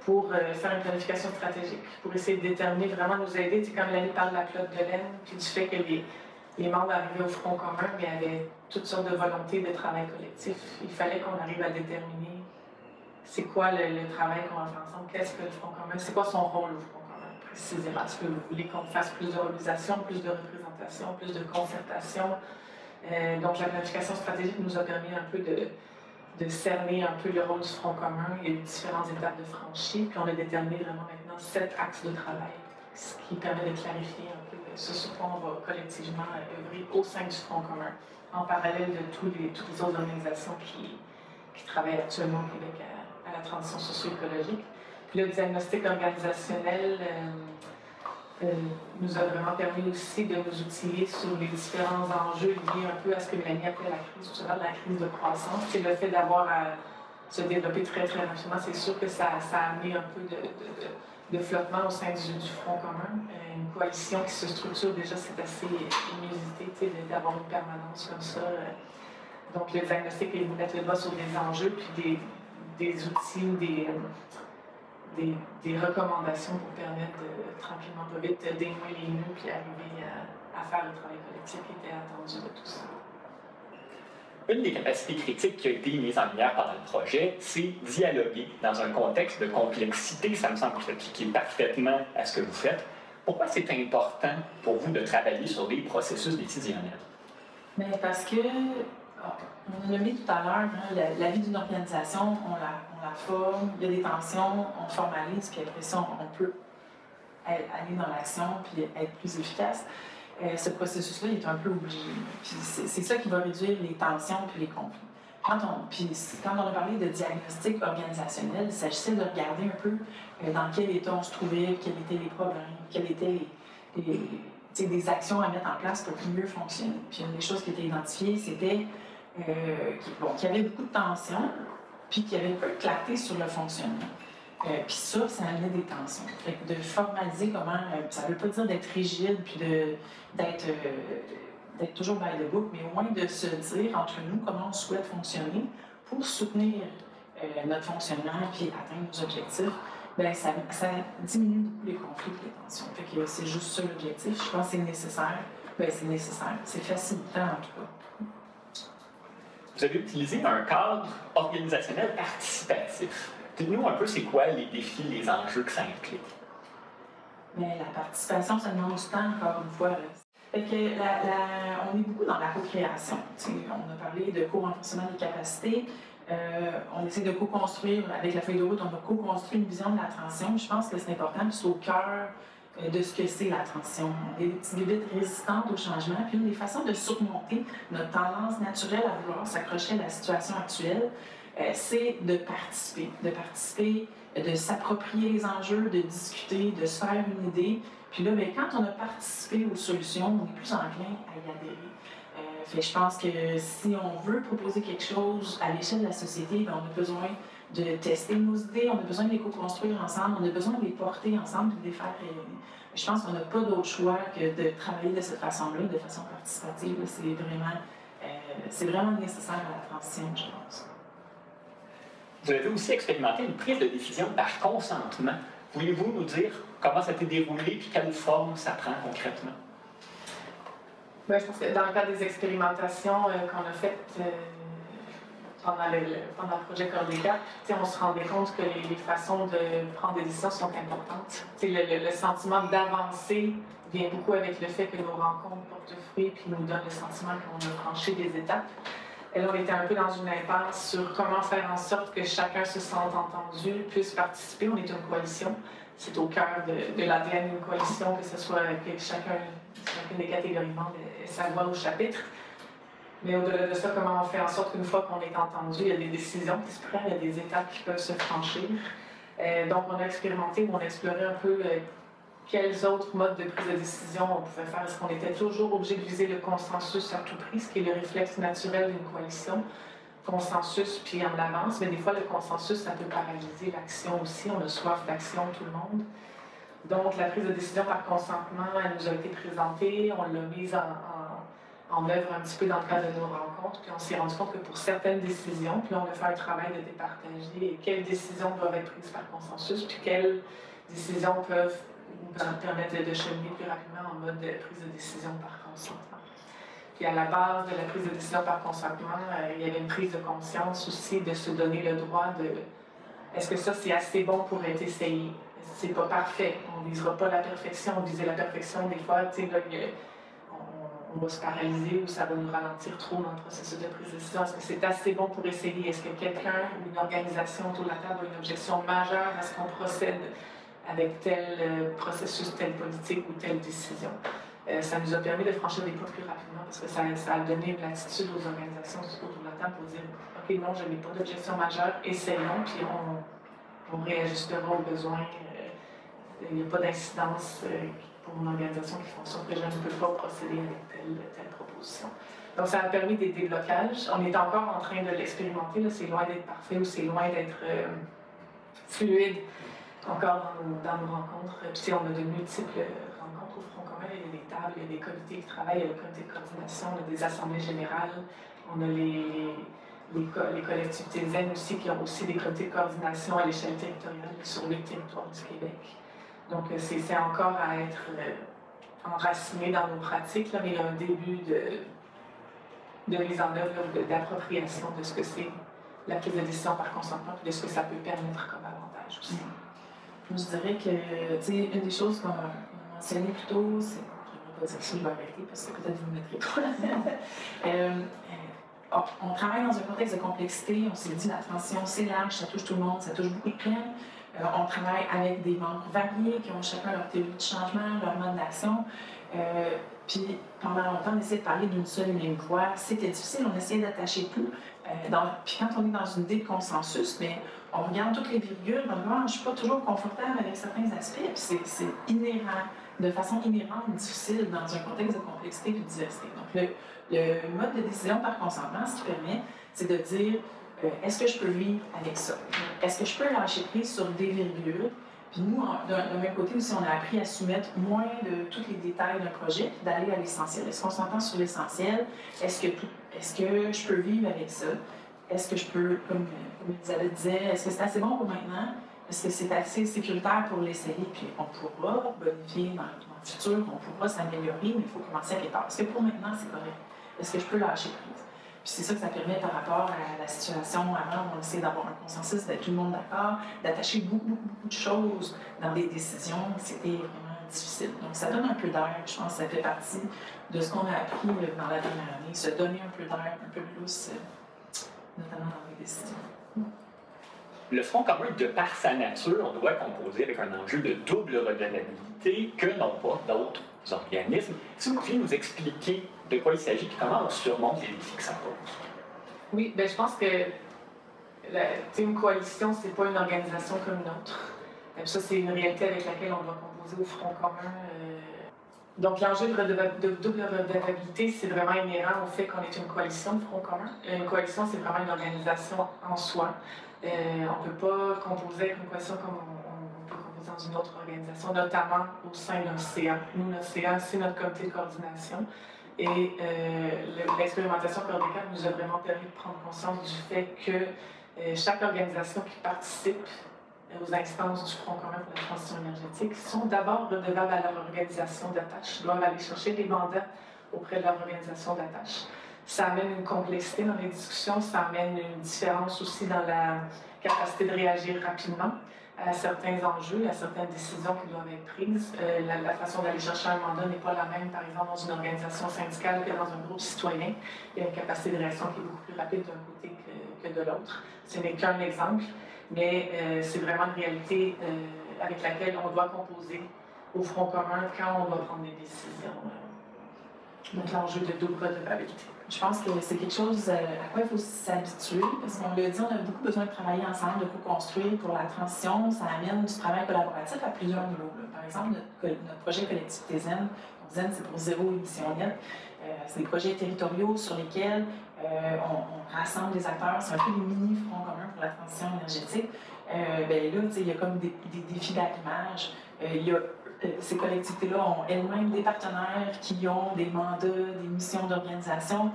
S3: pour faire une planification stratégique, pour essayer de déterminer, vraiment nous aider. Tu sais, quand Mélanie parle de la clotte de laine, puis du fait que les membres arrivaient au Front commun, mais avaient toutes sortes de volontés de travail collectif. Il fallait qu'on arrive à déterminer c'est quoi le travail qu'on va faire ensemble, qu'est-ce que le Front commun, c'est quoi son rôle au Front commun, précisément. Est-ce que vous voulez qu'on fasse plus de mobilisation, plus de représentation, plus de concertation? Donc la planification stratégique nous a permis un peu de cerner un peu le rôle du Front commun et les différentes étapes de franchie. Puis on a déterminé vraiment maintenant 7 axes de travail, ce qui permet de clarifier un peu ce sur quoi on va collectivement œuvrer au sein du Front commun, en parallèle de toutes les autres organisations qui travaillent actuellement au Québec à la transition socio-écologique. Puis le diagnostic organisationnel nous a vraiment permis aussi de nous outiller sur les différents enjeux liés un peu à ce que Mélanie appelait la crise, tout à l'heure, la crise de croissance. C'est le fait d'avoir à se développer très, très rapidement. C'est sûr que ça a amené un peu de flottement au sein du Front commun. Une coalition qui se structure déjà, c'est assez inusité d'avoir une permanence comme ça. Donc le diagnostic est de mettre le bas sur des enjeux, puis des outils ou des recommandations pour permettre de, tranquillement, pas vite, dénouer les nœuds puis arriver à faire le travail collectif qui était attendu de tout ça.
S1: Une des capacités critiques qui a été mise en lumière pendant le projet, c'est dialoguer dans un contexte de complexité. Ça me semble s'appliquer parfaitement à ce que vous faites. Pourquoi c'est important pour vous de travailler sur des processus décisionnels?
S4: Mais parce que, on l'a mis tout à l'heure, hein, la vie d'une organisation, on la forme, il y a des tensions, on formalise, puis après ça, on peut aller dans l'action puis être plus efficace. Ce processus-là est un peu obligé. Puis c'est ça qui va réduire les tensions puis les conflits. Quand on a parlé de diagnostic organisationnel, il s'agissait de regarder un peu dans quel état on se trouvait, quels étaient les problèmes, quelles étaient des actions à mettre en place pour mieux fonctionner. Puis une des choses qui était identifiée, c'était qu'il y avait beaucoup de tensions, puis qu'il y avait un peu de clarté sur le fonctionnement. Puis ça amenait des tensions. Fait que de formaliser comment, ça ne veut pas dire d'être rigide, puis d'être toujours by the book, mais au moins de se dire entre nous comment on souhaite fonctionner pour soutenir notre fonctionnement puis atteindre nos objectifs. Bien, ça diminue beaucoup les conflits et les tensions. Fait que c'est juste ça l'objectif. Je pense que c'est nécessaire. Bien, c'est nécessaire. C'est facilitant en tout cas.
S1: Vous avez utilisé un cadre organisationnel participatif. Dites-nous un peu c'est quoi les défis, les enjeux que ça implique.
S4: Mais la participation, ça demande du temps, encore une fois. Fait que on est beaucoup dans la co-création. On a parlé de co-renforcement des capacités. On essaie de co-construire, avec la feuille de route, on a co-construit une vision de la transition. Je pense que c'est important, puis c'est au cœur de ce que c'est la transition. On est des petites bébites résistantes au changement. Puis une des façons de surmonter notre tendance naturelle à vouloir s'accrocher à la situation actuelle, c'est de participer, de s'approprier les enjeux, de discuter, de se faire une idée. Puis là, bien, quand on a participé aux solutions, on est plus enclin à y adhérer. Je pense que si on veut proposer quelque chose à l'échelle de la société, bien, on a besoin de tester nos idées, on a besoin de les co-construire ensemble, on a besoin de les porter ensemble et de les faire rayonner. Je pense qu'on n'a pas d'autre choix que de travailler de cette façon-là, de façon participative. C'est vraiment nécessaire à la transition, je pense.
S1: Vous avez aussi expérimenté une prise de décision par consentement. Pouvez-vous nous dire comment ça s'est déroulé et quelle forme ça prend concrètement?
S3: Bien, je pense que dans le cadre des expérimentations qu'on a faites pendant le projet Cordéca, on se rendait compte que les façons de prendre des décisions sont importantes. Le sentiment d'avancer vient beaucoup avec le fait que nos rencontres portent fruit et nous donnent le sentiment qu'on a franchi des étapes. Et là, on était un peu dans une impasse sur comment faire en sorte que chacun se sente entendu, puisse participer. On est une coalition. C'est au cœur de l'ADN d'une coalition, que ce soit que chacune des catégories membres ait sa voix au chapitre. Mais au-delà de ça, comment on fait en sorte qu'une fois qu'on est entendu, il y a des décisions qui se prennent, il y a des étapes qui peuvent se franchir. Donc, on a expérimenté, on a exploré un peu quels autres modes de prise de décision on pouvait faire. Est-ce qu'on était toujours obligé de viser le consensus à tout prix, ce qui est le réflexe naturel d'une coalition? Consensus, puis en avance, mais des fois, le consensus, ça peut paralyser l'action aussi. On a soif d'action, tout le monde. Donc, la prise de décision par consentement, elle nous a été présentée, on l'a mise en œuvre un petit peu dans le cadre de nos rencontres, puis on s'est rendu compte que pour certaines décisions, puis là, on a fait un travail de départager quelles décisions doivent être prises par consensus, puis quelles décisions peuvent nous permettre de cheminer plus rapidement en mode de prise de décision par consentement. Puis à la base de la prise de décision par consentement, il y avait une prise de conscience aussi de se donner le droit de est-ce que ça c'est assez bon pour être essayé? C'est pas parfait. On ne visera pas la perfection. On visait la perfection des fois, tu sais, on va se paralyser ou ça va nous ralentir trop dans le processus de prise de décision. Est-ce que c'est assez bon pour essayer? Est-ce que quelqu'un ou une organisation autour de la table a une objection majeure à ce qu'on procède avec tel processus, telle politique ou telle décision? Ça nous a permis de franchir des pas plus rapidement parce que ça a donné une latitude aux organisations autour de la table pour dire OK, non, je n'ai pas d'objection majeure, essayons, puis on réajustera aux besoins. Il n'y a pas d'incidence pour une organisation qui fonctionne que je ne peux pas procéder avec telle proposition. Donc, ça a permis des déblocages. On est encore en train de l'expérimenter. C'est loin d'être parfait ou c'est loin d'être fluide encore dans nos rencontres. Puis, on a de multiples rencontres au Front commun. Il y a des tables, il y a des comités qui travaillent, il y a le comité de coordination, on a des assemblées générales, on a les collectivités zen aussi qui ont aussi des comités de coordination à l'échelle territoriale sur le territoire du Québec. Donc, c'est encore à être enraciné dans nos pratiques, là, mais il y a un début de mise en œuvre, d'appropriation de ce que c'est la prise de décision par consentement et de ce que ça peut permettre comme avantage aussi.
S4: Je dirais que, tu sais, une des choses qu'on a mentionné plus tôt, c'est, je ne vais pas dire ça, je vais arrêter parce que peut-être vous ne mettrez pas. On travaille dans un contexte de complexité, on s'est dit la transition c'est large, ça touche tout le monde, ça touche beaucoup de plans. On travaille avec des membres variés qui ont chacun leur théorie de changement, leur mode d'action. Puis pendant longtemps, on essayait de parler d'une seule et même voix. C'était difficile, on essayait d'attacher tout. Puis quand on est dans une idée de consensus, mais on regarde toutes les virgules, je ne suis pas toujours confortable avec certains aspects, puis c'est inhérent, de façon inhérente, difficile dans un contexte de complexité et de diversité. Donc le mode de décision par consentement, ce qui permet, c'est de dire est-ce que je peux vivre avec ça? Est-ce que je peux lâcher prise sur des virgules? Puis nous, d'un même côté aussi, on a appris à soumettre moins de tous les détails d'un projet, d'aller à l'essentiel. Est-ce qu'on s'entend sur l'essentiel? Est-ce que je peux vivre avec ça? Est-ce que je peux, comme Elisabeth disait, est-ce que c'est assez bon pour maintenant? Est-ce que c'est assez sécuritaire pour l'essayer? Puis on pourra bonifier dans le futur, on pourra s'améliorer, mais il faut commencer à quelque part. Est-ce que pour maintenant, c'est correct? Est-ce que je peux lâcher prise? Puis c'est ça que ça permet par rapport à la situation avant, on essaie d'avoir un consensus, d'être tout le monde d'accord, d'attacher beaucoup de choses dans des décisions. C'était vraiment difficile. Donc ça donne un peu d'air. Je pense que ça fait partie de ce qu'on a appris dans la dernière année, se donner un peu d'air, un peu plus, notamment dans les décisions.
S1: Le Front commun, de par sa nature, doit composer avec un enjeu de double redevabilité que n'ont pas d'autres organismes. Si vous pouviez nous expliquer de quoi il s'agit et comment on surmonte les défis que ça pose.
S3: Oui, bien, je pense que une coalition, ce n'est pas une organisation comme une autre. Ça, c'est une réalité avec laquelle on doit composer au Front commun. Donc, l'enjeu de double redevabilité, c'est vraiment inhérent au fait qu'on est une coalition de Front commun. Une coalition, c'est vraiment une organisation en soi. On ne peut pas composer avec une coalition comme on peut composer dans une autre organisation, notamment au sein d'un CA. Nous, notre CA, c'est notre comité de coordination. Et l'expérimentation Cordécap nous a vraiment permis de prendre conscience du fait que chaque organisation qui participe aux instances du Front commun pour la transition énergétique sont d'abord redevables à leur organisation d'attache, doivent aller chercher des mandats auprès de leur organisation d'attache. Ça amène une complexité dans les discussions, ça amène une différence aussi dans la capacité de réagir rapidement à certains enjeux, à certaines décisions qui doivent être prises. La façon d'aller chercher un mandat n'est pas la même, par exemple, dans une organisation syndicale que dans un groupe citoyen. Il y a une capacité de réaction qui est beaucoup plus rapide d'un côté que de l'autre. Ce n'est qu'un exemple, mais c'est vraiment une réalité avec laquelle on doit composer au Front commun quand on doit prendre des décisions. Donc l'enjeu de double redevabilité.
S4: Je pense que c'est quelque chose à quoi il faut s'habituer, parce qu'on l'a dit, on a beaucoup besoin de travailler ensemble, de co-construire pour la transition. Ça amène du travail collaboratif à plusieurs niveaux. Par exemple, notre projet Collectivité Zen, Zen, c'est pour zéro émission nette. C'est des projets territoriaux sur lesquels on rassemble des acteurs. C'est un peu des mini-fronts communs pour la transition énergétique. Là, il y a comme des défis d'arrimage. Il y a Ces collectivités-là ont elles-mêmes des partenaires qui ont des mandats, des missions d'organisation.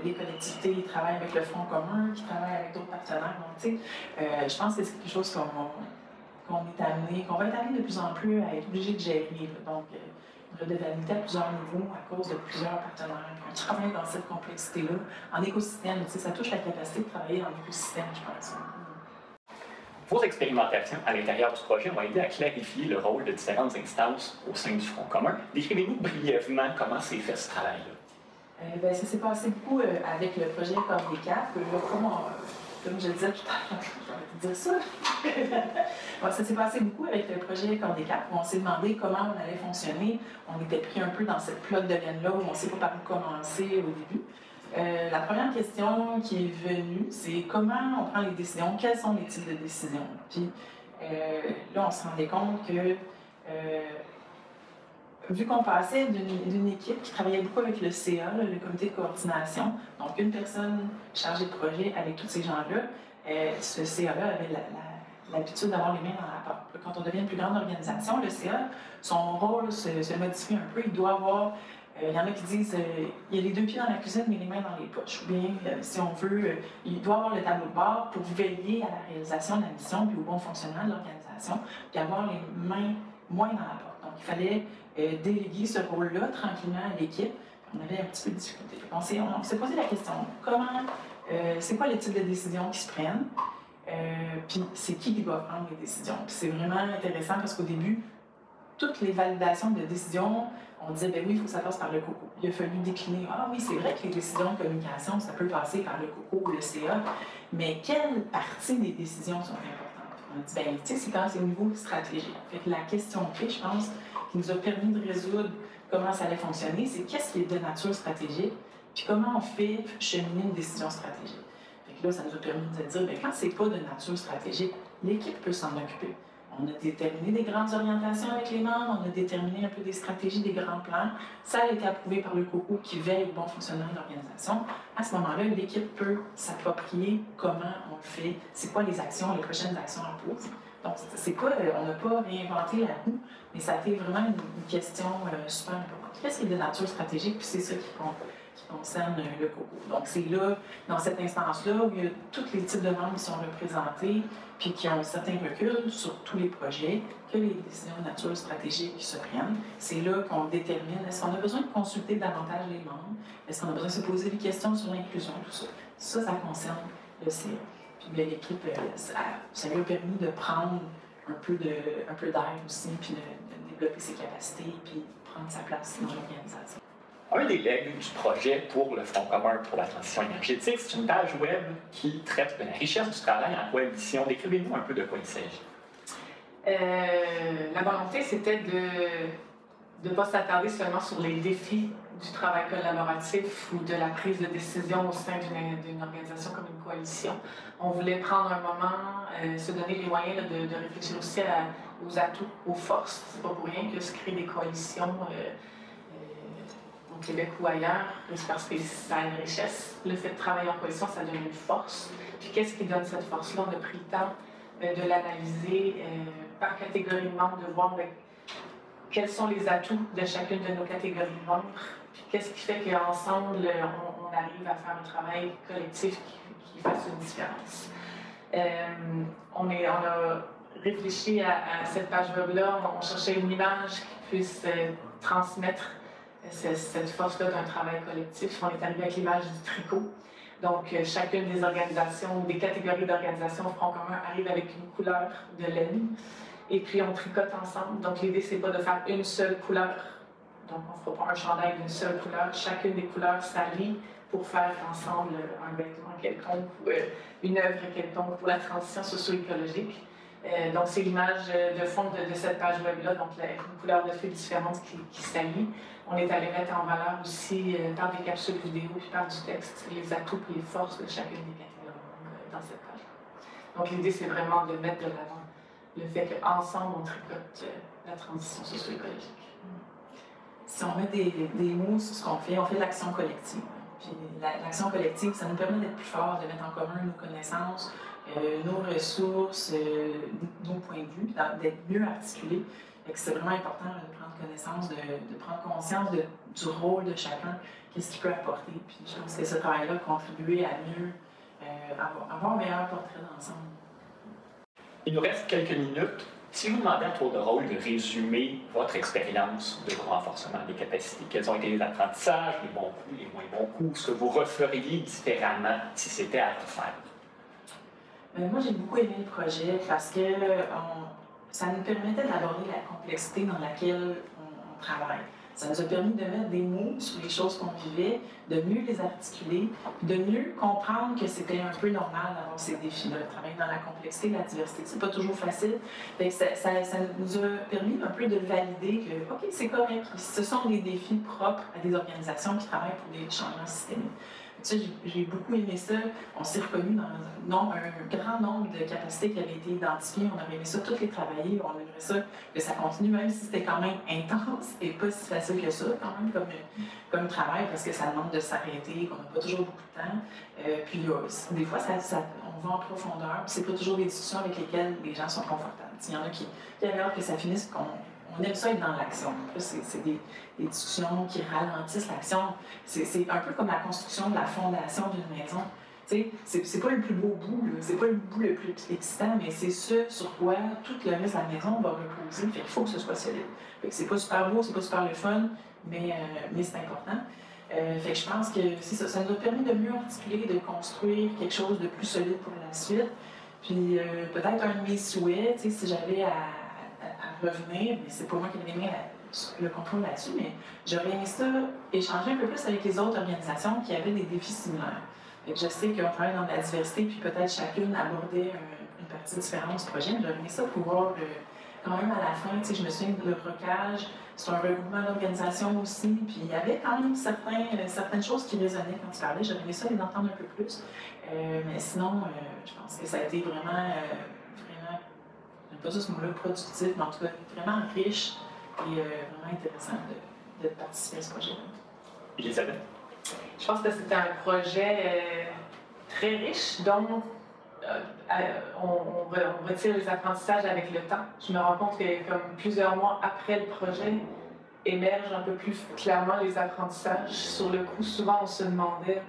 S4: Les collectivités travaillent avec le Front commun, qui travaillent avec d'autres partenaires. Donc, tu sais, je pense que c'est quelque chose qu'on va être amené de plus en plus à être obligé de gérer. Là. Donc, une redevabilité à plusieurs niveaux à cause de plusieurs partenaires. On travaille dans cette complexité-là en écosystème. Tu sais, ça touche la capacité de travailler en écosystème, je pense.
S1: Vos expérimentations à l'intérieur du projet ont aidé à clarifier le rôle de différentes instances au sein du Front commun. Décrivez-nous brièvement comment s'est fait ce travail-là.
S4: Ça s'est passé beaucoup avec le projet Corps des Cap. Comme je le disais tout à l'heure, je vais te dire ça. Ça s'est passé beaucoup avec le projet Corps des Cap, où on s'est demandé comment on allait fonctionner. On était pris un peu dans cette pelote de laine-là où on ne sait pas par où commencer au début. La première question qui est venue, c'est comment on prend les décisions, quels sont les types de décisions. Puis là, on se rendait compte que, vu qu'on passait d'une équipe qui travaillait beaucoup avec le CA, le comité de coordination, donc une personne chargée de projet avec tous ces gens-là, ce CA-là avait l'habitude d'avoir les mains dans la pâte. Quand on devient une plus grande organisation, le CA, son rôle se modifie un peu, il doit avoir. Il y en a qui disent il y a les deux pieds dans la cuisine, mais les mains dans les poches. Ou bien, si on veut, il doit avoir le tableau de bord pour veiller à la réalisation de la mission puis au bon fonctionnement de l'organisation, puis avoir les mains moins dans la porte. Donc, il fallait déléguer ce rôle-là tranquillement à l'équipe. On avait un petit peu de difficulté. On s'est posé la question c'est quoi les types de décisions qui se prennent, puis c'est qui doit prendre les décisions. Puis c'est vraiment intéressant parce qu'au début, toutes les validations de décisions, on disait, ben oui, il faut que ça passe par le COCO. Il a fallu décliner, ah oui, c'est vrai que les décisions de communication, ça peut passer par le COCO ou le CA, mais quelle partie des décisions sont importantes? On a dit, ben, tu sais, c'est quand c'est au niveau stratégique. Fait que la question clé, je pense, qui nous a permis de résoudre comment ça allait fonctionner, c'est qu'est-ce qui est de nature stratégique, puis comment on fait cheminer une décision stratégique. Fait que là, ça nous a permis de dire, ben, quand c'est pas de nature stratégique, l'équipe peut s'en occuper. On a déterminé des grandes orientations avec les membres, on a déterminé un peu des stratégies, des grands plans. Ça a été approuvé par le COCO qui veille au bon fonctionnement de l'organisation. À ce moment-là, l'équipe peut s'approprier comment on le fait, c'est quoi les actions, les prochaines actions à poser. Donc, c'est pas, on n'a pas réinventé la roue, mais ça a été vraiment une question super importante. Qu'est-ce qui est de nature stratégique, puis c'est ça qui concerne le COCO. Donc, c'est là, dans cette instance-là, où il y a tous les types de membres qui sont représentés, puis qui ont un certain recul sur tous les projets, que les décisions de nature stratégique se prennent. C'est là qu'on détermine, est-ce qu'on a besoin de consulter davantage les membres? Est-ce qu'on a besoin de se poser des questions sur l'inclusion, tout ça? Ça concerne le CA. Puis l'équipe, ça lui a permis de prendre un peu d'air aussi, puis de développer ses capacités, puis prendre sa place dans l'organisation.
S1: Un des legs du projet pour le Front commun pour la transition énergétique, c'est une page web qui traite de la richesse du travail en coalition. Décrivez-nous un peu de quoi il s'agit.
S3: La volonté, c'était de ne pas s'attarder seulement sur les défis du travail collaboratif ou de la prise de décision au sein d'une organisation comme une coalition. On voulait prendre un moment, se donner les moyens de réfléchir aussi aux atouts, aux forces. C'est pas pour rien que se créent des coalitions au Québec ou ailleurs, parce que ça a une richesse. Le fait de travailler en coalition, ça donne une force. Puis qu'est-ce qui donne cette force-là? On a pris le temps de l'analyser par catégorie de membres, de voir quels sont les atouts de chacune de nos catégories de membres, puis qu'est-ce qui fait qu'ensemble, on arrive à faire un travail collectif qui fasse une différence. On a réfléchi à cette page web-là, on cherchait une image qui puisse transmettre cette force-là d'un travail collectif. On est arrivé avec l'image du tricot. Donc, chacune des organisations, des catégories d'organisations au Front commun arrive avec une couleur de laine. Et puis, on tricote ensemble. Donc, l'idée, c'est pas de faire une seule couleur. Donc, on ne fera pas un chandail d'une seule couleur. Chacune des couleurs s'allie pour faire ensemble un vêtement quelconque ou une œuvre quelconque pour la transition socio-écologique. Donc, c'est l'image de fond de cette page web-là, donc une couleur de fil différente qui s'allie. On est allé mettre en valeur aussi, par des capsules vidéo puis par du texte, les atouts et les forces de chacune des catégories dans cette page. Donc, l'idée, c'est vraiment de mettre de l'avant le fait qu'ensemble, on tricote la transition socio-écologique.
S4: Si on met des mots sur ce qu'on fait, on fait de l'action collective. Puis l'action collective, ça nous permet d'être plus forts, de mettre en commun nos connaissances, nos ressources, nos points de vue, d'être mieux articulés. C'est vraiment important là, de prendre connaissance, de prendre conscience du rôle de chacun, qu'est-ce qu'il peut apporter. Puis je pense que ce travail-là contribue à mieux avoir un meilleur portrait d'ensemble.
S1: Il nous reste quelques minutes. Si je vous demandais à tour de rôle de résumer votre expérience de renforcement des capacités, quels ont été les apprentissages, les bons coups, les moins bons coups, ce que vous referiez différemment si c'était à refaire?
S4: Moi, j'ai beaucoup aimé le projet parce que ça nous permettait d'aborder la complexité dans laquelle on travaille. Ça nous a permis de mettre des mots sur les choses qu'on vivait, de mieux les articuler, de mieux comprendre que c'était un peu normal d'avoir ces défis-là. Travailler dans la complexité, la diversité, c'est pas toujours facile. Ça nous a permis un peu de valider que, OK, c'est correct, ce sont des défis propres à des organisations qui travaillent pour des changements systémiques. Ça, j'ai beaucoup aimé ça. On s'est reconnu dans un grand nombre de capacités qui avaient été identifiées. On aurait aimé ça toutes les travailler. On aimerait ça que ça continue, même si c'était quand même intense et pas si facile que ça, quand même, comme travail, parce que ça demande de s'arrêter, qu'on n'a pas toujours beaucoup de temps. Puis des fois, on va en profondeur. C'est pas toujours des discussions avec lesquelles les gens sont confortables. Il y en a qui avaient hâte que ça finisse, on aime ça être dans l'action. C'est des discussions qui ralentissent l'action. C'est un peu comme la construction de la fondation d'une maison. C'est pas le plus beau bout, c'est pas le bout le plus excitant, mais c'est ce sur quoi tout le reste de la maison va reposer. Il faut que ce soit solide. C'est pas super beau, c'est pas super le fun, mais c'est important. Je pense que ça nous a permis de mieux articuler, de construire quelque chose de plus solide pour la suite. Puis peut-être un de mes souhaits, si j'avais à revenir, mais c'est pas moi qui ai aimé le contrôle là-dessus, mais j'aurais aimé ça échanger un peu plus avec les autres organisations qui avaient des défis similaires. Je sais qu'on travaille dans la diversité, puis peut-être chacune abordait une partie différente du projet, mais j'aurais aimé ça pouvoir, quand même à la fin, je me souviens de le ROCAGE, c'est un regroupement d'organisations aussi, puis il y avait quand même certaines choses qui résonnaient quand tu parlais, j'aurais aimé ça les entendre un peu plus, mais sinon, je pense que ça a été vraiment pas juste ce mot-là, productif, mais en tout cas vraiment riche et vraiment intéressant de participer à ce projet-là.
S1: Elisabeth?
S3: Je pense que c'était un projet très riche, dont on retire les apprentissages avec le temps. Je me rends compte que comme plusieurs mois après le projet, émergent un peu plus clairement les apprentissages. Sur le coup, souvent on se demandait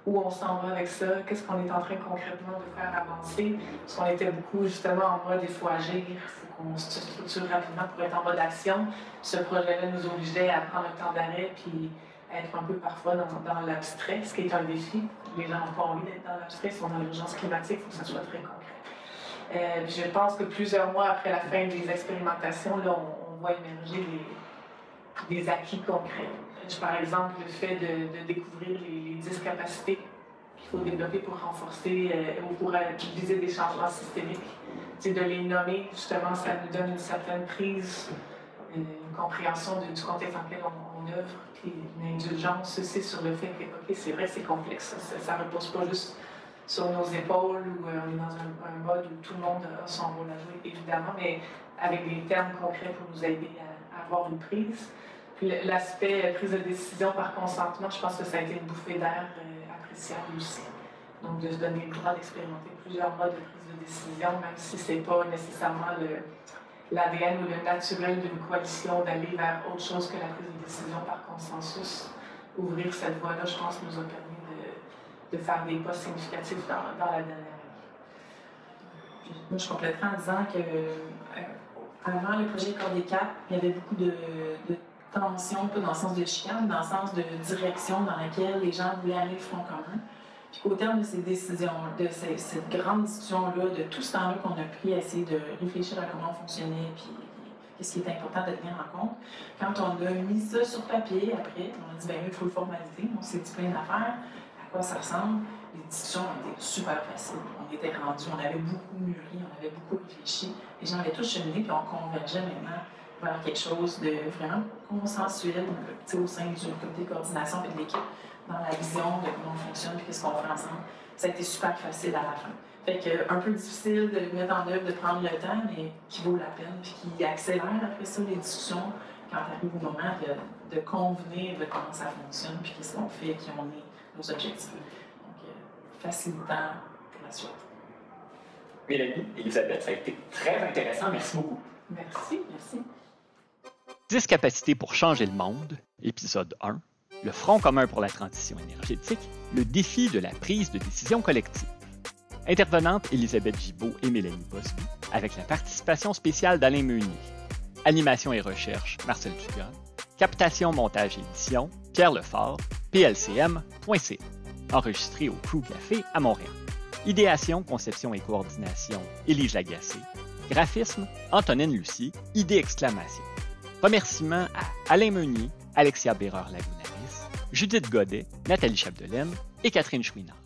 S3: où on s'en va avec ça, qu'est-ce qu'on est en train concrètement de faire avancer, parce qu'on était beaucoup justement en mode il faut agir, il faut qu'on se structure rapidement pour être en mode action. Ce projet-là nous obligeait à prendre un temps d'arrêt puis être un peu parfois dans l'abstrait, ce qui est un défi. Les gens n'ont pas envie d'être dans l'abstrait, ils sont dans l'urgence climatique, il faut que ça soit très concret. Je pense que plusieurs mois après la fin des expérimentations, là, on voit émerger des acquis concrets. Par exemple, le fait de découvrir les 10 capacités qu'il faut développer pour renforcer ou pour viser des changements systémiques. De les nommer, justement, ça nous donne une certaine prise, une compréhension du contexte dans lequel on œuvre, puis une indulgence aussi sur le fait que, OK, c'est vrai, c'est complexe. Ça ne repose pas juste sur nos épaules ou on est dans un mode où tout le monde a son rôle à jouer, évidemment, mais avec des termes concrets pour nous aider à avoir une prise. Puis l'aspect prise de décision par consentement, je pense que ça a été une bouffée d'air appréciable aussi. Donc de se donner le droit d'expérimenter plusieurs modes de prise de décision, même si ce n'est pas nécessairement l'ADN ou le naturel d'une coalition d'aller vers autre chose que la prise de décision par consensus. Ouvrir cette voie-là, je pense, nous a permis de faire des pas significatifs dans la dernière année.
S4: Moi, je compléterai en disant que avant le projet Corps des Cap, il y avait beaucoup de tension, pas dans le sens de chicane, mais dans le sens de direction dans laquelle les gens voulaient aller front commun. Puis qu'au terme de ces décisions, de cette grande discussion-là, de tout ce temps-là qu'on a pris à essayer de réfléchir à comment on fonctionnait, puis qu'est-ce qui est important de tenir en compte, quand on a mis ça sur papier, après, on a dit, il faut le formaliser, on s'est dit plein d'affaires, à quoi ça ressemble, les discussions étaient super faciles. On était rendus, on avait beaucoup mûri, on avait beaucoup réfléchi, les gens avaient tous cheminé, puis on convergeait maintenant vers quelque chose de vraiment consensuel au sein du comité de coordination et de l'équipe, dans la vision de comment on fonctionne et qu'est-ce qu'on fait ensemble. Ça a été super facile à la fin. Fait que un peu difficile de le mettre en œuvre, de prendre le temps, mais qui vaut la peine, puis qui accélère après ça les discussions quand arrive au moment de convenir de comment ça fonctionne, puis qu'est-ce qu'on fait, qui on est, nos objectifs. Donc, facilitant pour la suite.
S1: Mélanie, Elisabeth, ça a été très intéressant. Merci beaucoup.
S3: Merci.
S4: Merci.
S1: 10 capacités pour changer le monde, épisode 1. Le Front commun pour la transition énergétique, le défi de la prise de décision collective. Intervenantes Elisabeth Gibault et Mélanie Bosby, avec la participation spéciale d'Alain Meunier. Animation et recherche, Marcel Dugas. Captation, montage et édition, Pierre Lefort, plcm.ca. Enregistré au Crew Café à Montréal. Idéation, conception et coordination, Élise Lagacé. Graphisme, Antonine Lucie, idée exclamation. Remerciements à Alain Meunier, Alexia Bérard-Lagunaris, Judith Godet, Nathalie Chapdelaine et Catherine Chouinard.